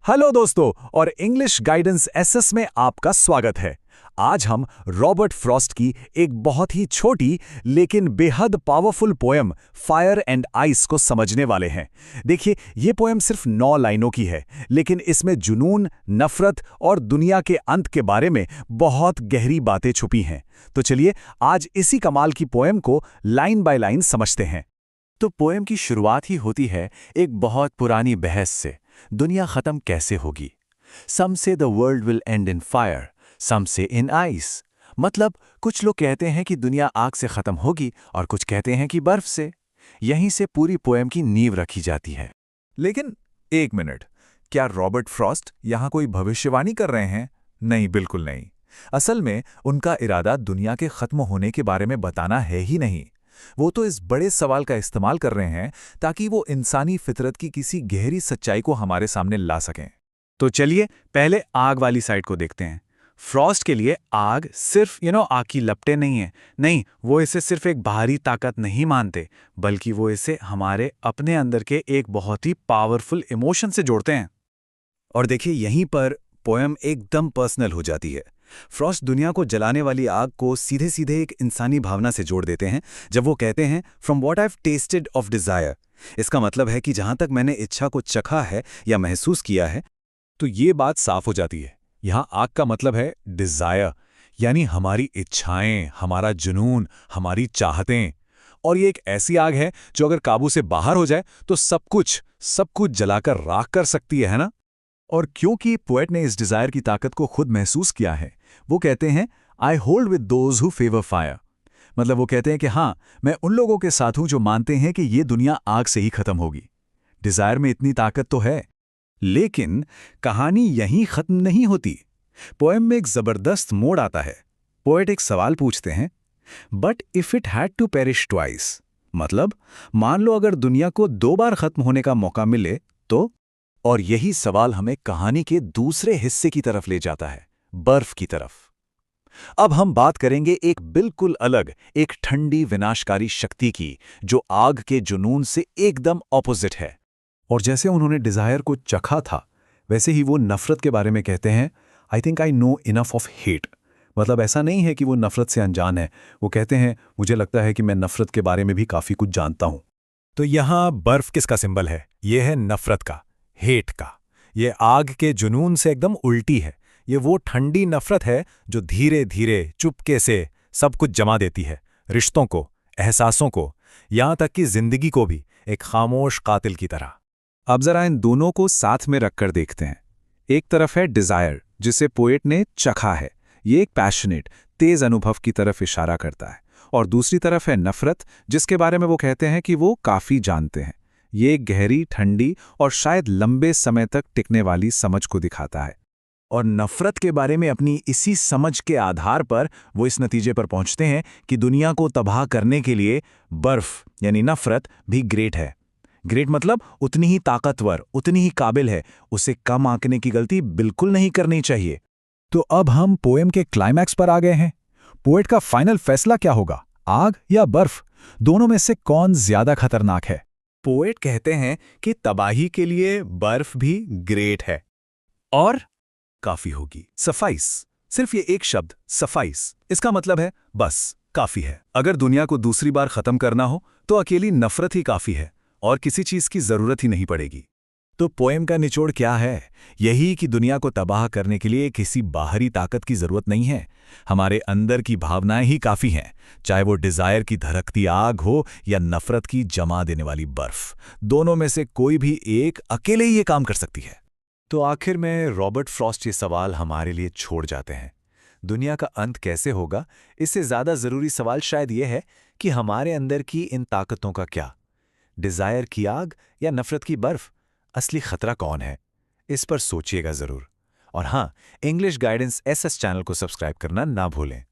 Hello दोस्तों, और English guidance SS में आपका स्वागत है। आज हम रॉबर्ट फ्रॉस्ट की एक बहुत ही छोटी लेकिन बेहद powerful poem fire and ice को समझने वाले हैं। देखिए, ये पोएम सिर्फ 9 लाइनों की है, लेकिन इसमें जुनून, नफरत और दुनिया के अंत के बारे में बहुत गहरी बातें छुपी हैं। तो चलिए आज इसी कमाल की पोएम को लाइन बाय लाइन समझते हैं। तो पोएम की शुरुआत ही होती है एक बहुत पुरानी बहस से। दुनिया खत्म कैसे होगी? Some say the world will end in fire, some say in ice. मतलब कुछ लोग कहते हैं कि दुनिया आग से खत्म होगी और कुछ कहते हैं कि बर्फ से। यहीं से पूरी पोएम की नींव रखी जाती है। लेकिन एक मिनट, क्या रॉबर्ट फ्रॉस्ट यहाँ कोई भविष्यवाणी कर रहे हैं? नहीं, बिल्कुल नहीं। असल में उनका इरादा दुनिया के खत्म होने के बारे में बताना है ही नहीं। वो तो इस बड़े सवाल का इस्तेमाल कर रहे हैं ताकि वो इंसानी फितरत की किसी गहरी सच्चाई को हमारे सामने ला सकें। तो चलिए पहले आग वाली साइड को देखते हैं। फ्रॉस्ट के लिए आग सिर्फ आग की लपटें नहीं है। नहीं, वो इसे सिर्फ एक बाहरी ताकत नहीं मानते, बल्कि वो इसे हमारे अपने अंदर के एक बहुत ही पावरफुल इमोशन से जोड़ते हैं। और देखिए, यहीं पर पोएम एकदम पर्सनल हो जाती है। फ्रॉस्ट दुनिया को जलाने वाली आग को सीधे सीधे एक इंसानी भावना से जोड़ देते हैं जब वो कहते हैं from what I have tested of desire. इसका मतलब है कि जहां तक मैंने इच्छा को चखा है या महसूस किया है। तो ये बात साफ हो जाती है, यहां आग का मतलब है डिजायर, यानी हमारी इच्छाएं, हमारा जुनून, हमारी चाहतें। और ये एक ऐसी आग है जो अगर काबू से बाहर हो जाए तो सब कुछ जलाकर राख कर सकती है ना। और क्योंकि पोएट ने इस डिजायर की ताकत को खुद महसूस किया है, वो कहते हैं I hold with those who favour fire. मतलब वो कहते हैं कि हाँ, मैं उन लोगों के साथ हूं जो मानते हैं कि ये दुनिया आग से ही खत्म होगी। डिजायर में इतनी ताकत तो है। लेकिन कहानी यहीं खत्म नहीं होती। पोएम में एक जबरदस्त मोड़ आता है। पोएट एक सवाल पूछते हैं, but if it had to perish twice, मतलब मान लो अगर दुनिया को 2 बार खत्म होने का मौका मिले तो। और यही सवाल हमें कहानी के दूसरे हिस्से की तरफ ले जाता है, बर्फ की तरफ। अब हम बात करेंगे एक बिल्कुल अलग, एक ठंडी विनाशकारी शक्ति की, जो आग के जुनून से एकदम ऑपोजिट है। और जैसे उन्होंने डिजायर को चखा था, वैसे ही वो नफरत के बारे में कहते हैं, I think I know enough of hate. मतलब ऐसा नहीं है कि वो नफरत से अनजान है। वो कहते हैं, मुझे लगता है कि मैं नफरत के बारे में भी काफी कुछ जानता हूं। तो यहाँ बर्फ किसका सिंबल है? ये है नफरत का, हेट का। ये आग के जुनून से एकदम उल्टी है। ये वो ठंडी नफरत है जो धीरे धीरे चुपके से सब कुछ जमा देती है, रिश्तों को, एहसासों को, यहां तक कि जिंदगी को भी, एक खामोश कातिल की तरह। अब जरा इन दोनों को साथ में रखकर देखते हैं। एक तरफ है डिजायर, जिसे पोएट ने चखा है। ये एक पैशनेट, तेज अनुभव की तरफ इशारा करता है। और दूसरी तरफ है नफरत, जिसके बारे में वो कहते हैं कि वो काफी जानते हैं। ये गहरी, ठंडी और शायद लंबे समय तक टिकने वाली समझ को दिखाता है। और नफरत के बारे में अपनी इसी समझ के आधार पर वो इस नतीजे पर पहुंचते हैं कि दुनिया को तबाह करने के लिए बर्फ यानी नफरत भी ग्रेट है। ग्रेट मतलब उतनी ही ताकतवर, उतनी ही काबिल है। उसे कम आंकने की गलती बिल्कुल नहीं करनी चाहिए। तो अब हम पोएम के क्लाइमैक्स पर आ गए हैं। पोएट का फाइनल फैसला क्या होगा? आग या बर्फ? दोनों में से कौन ज्यादा खतरनाक है? पोएट कहते हैं कि तबाही के लिए बर्फ भी ग्रेट है और काफी होगी। सफाइस, सिर्फ ये एक शब्द सफाइस, इसका मतलब है बस, काफी है। अगर दुनिया को दूसरी बार खत्म करना हो तो अकेली नफरत ही काफी है और किसी चीज की जरूरत ही नहीं पड़ेगी। तो पोएम का निचोड़ क्या है? यही कि दुनिया को तबाह करने के लिए किसी बाहरी ताकत की जरूरत नहीं है। हमारे अंदर की भावनाएं ही काफी हैं, चाहे वो डिजायर की धड़कती आग हो या नफरत की जमा देने वाली बर्फ। दोनों में से कोई भी एक अकेले ही ये काम कर सकती है। तो आखिर में रॉबर्ट फ्रॉस्ट ये सवाल हमारे लिए छोड़ जाते हैं, दुनिया का अंत कैसे होगा? इससे ज्यादा जरूरी सवाल शायद ये है कि हमारे अंदर की इन ताकतों का क्या? डिजायर की आग या नफरत की बर्फ? असली खतरा कौन है? इस पर सोचिएगा जरूर। और हाँ, इंग्लिश गाइडेंस एसएस चैनल को सब्सक्राइब करना ना भूलें।